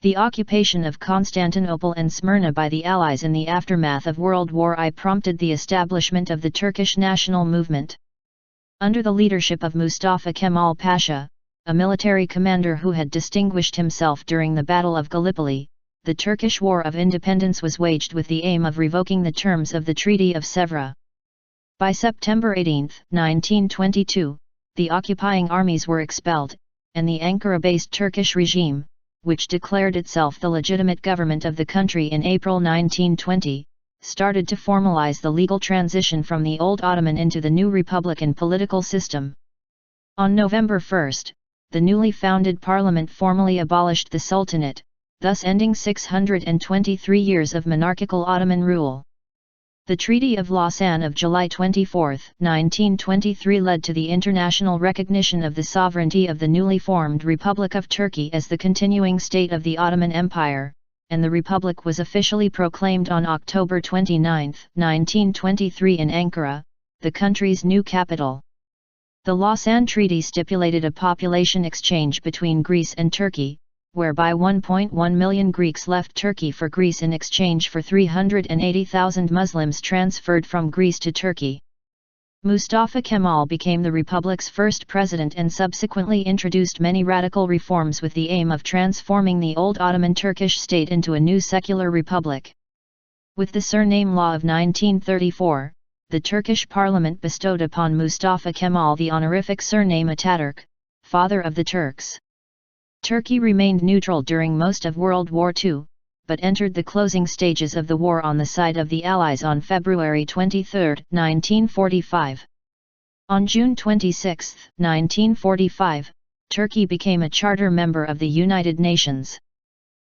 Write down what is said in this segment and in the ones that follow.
The occupation of Constantinople and Smyrna by the Allies in the aftermath of World War I prompted the establishment of the Turkish National Movement. Under the leadership of Mustafa Kemal Pasha, a military commander who had distinguished himself during the Battle of Gallipoli, the Turkish War of Independence was waged with the aim of revoking the terms of the Treaty of Sèvres. By September 18, 1922, the occupying armies were expelled, and the Ankara-based Turkish regime, which declared itself the legitimate government of the country in April 1920, started to formalize the legal transition from the old Ottoman into the new republican political system. On November 1, the newly founded parliament formally abolished the Sultanate, thus ending 623 years of monarchical Ottoman rule. The Treaty of Lausanne of July 24, 1923 led to the international recognition of the sovereignty of the newly formed Republic of Turkey as the continuing state of the Ottoman Empire, and the Republic was officially proclaimed on October 29, 1923 in Ankara, the country's new capital. The Lausanne Treaty stipulated a population exchange between Greece and Turkey, whereby 1.1 million Greeks left Turkey for Greece in exchange for 380,000 Muslims transferred from Greece to Turkey. Mustafa Kemal became the Republic's first president and subsequently introduced many radical reforms with the aim of transforming the old Ottoman Turkish state into a new secular republic. With the surname law of 1934, the Turkish parliament bestowed upon Mustafa Kemal the honorific surname Ataturk, Father of the Turks. Turkey remained neutral during most of World War II, but entered the closing stages of the war on the side of the Allies on February 23, 1945. On June 26, 1945, Turkey became a charter member of the United Nations.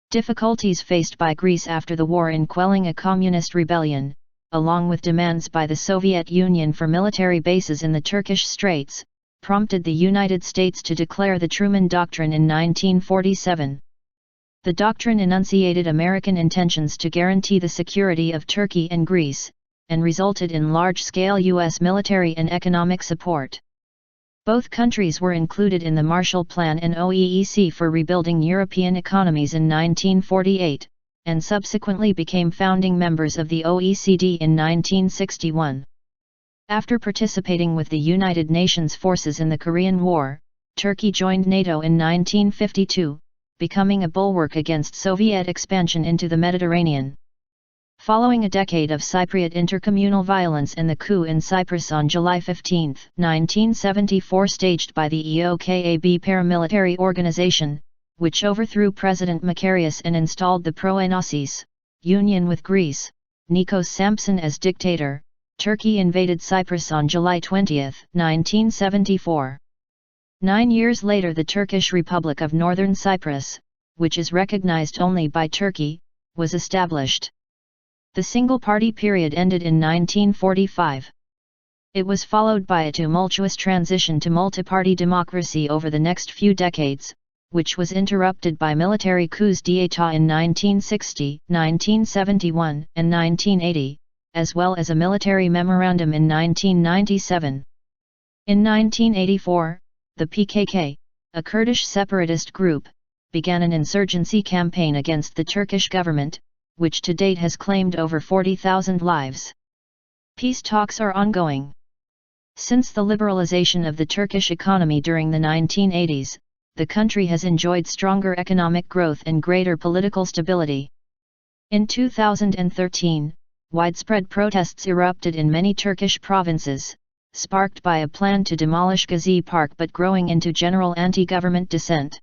Difficulties faced by Greece after the war in quelling a communist rebellion, along with demands by the Soviet Union for military bases in the Turkish Straits, prompted the United States to declare the Truman Doctrine in 1947. The doctrine enunciated American intentions to guarantee the security of Turkey and Greece, and resulted in large-scale U.S. military and economic support. Both countries were included in the Marshall Plan and OEEC for rebuilding European economies in 1948, and subsequently became founding members of the OECD in 1961. After participating with the United Nations forces in the Korean War, Turkey joined NATO in 1952, becoming a bulwark against Soviet expansion into the Mediterranean. Following a decade of Cypriot intercommunal violence and the coup in Cyprus on July 15, 1974 staged by the EOKAB paramilitary organization, which overthrew President Makarios and installed the pro-Enosis union with Greece, Nikos Sampson as dictator, Turkey invaded Cyprus on July 20, 1974. 9 years later the Turkish Republic of Northern Cyprus, which is recognized only by Turkey, was established. The single-party period ended in 1945. It was followed by a tumultuous transition to multi-party democracy over the next few decades, which was interrupted by military coups d'état in 1960, 1971, and 1980. As well as a military memorandum in 1997. In 1984, the PKK, a Kurdish separatist group, began an insurgency campaign against the Turkish government, which to date has claimed over 40,000 lives. Peace talks are ongoing. Since the liberalization of the Turkish economy during the 1980s, the country has enjoyed stronger economic growth and greater political stability. In 2013, widespread protests erupted in many Turkish provinces, sparked by a plan to demolish Gezi Park but growing into general anti-government dissent.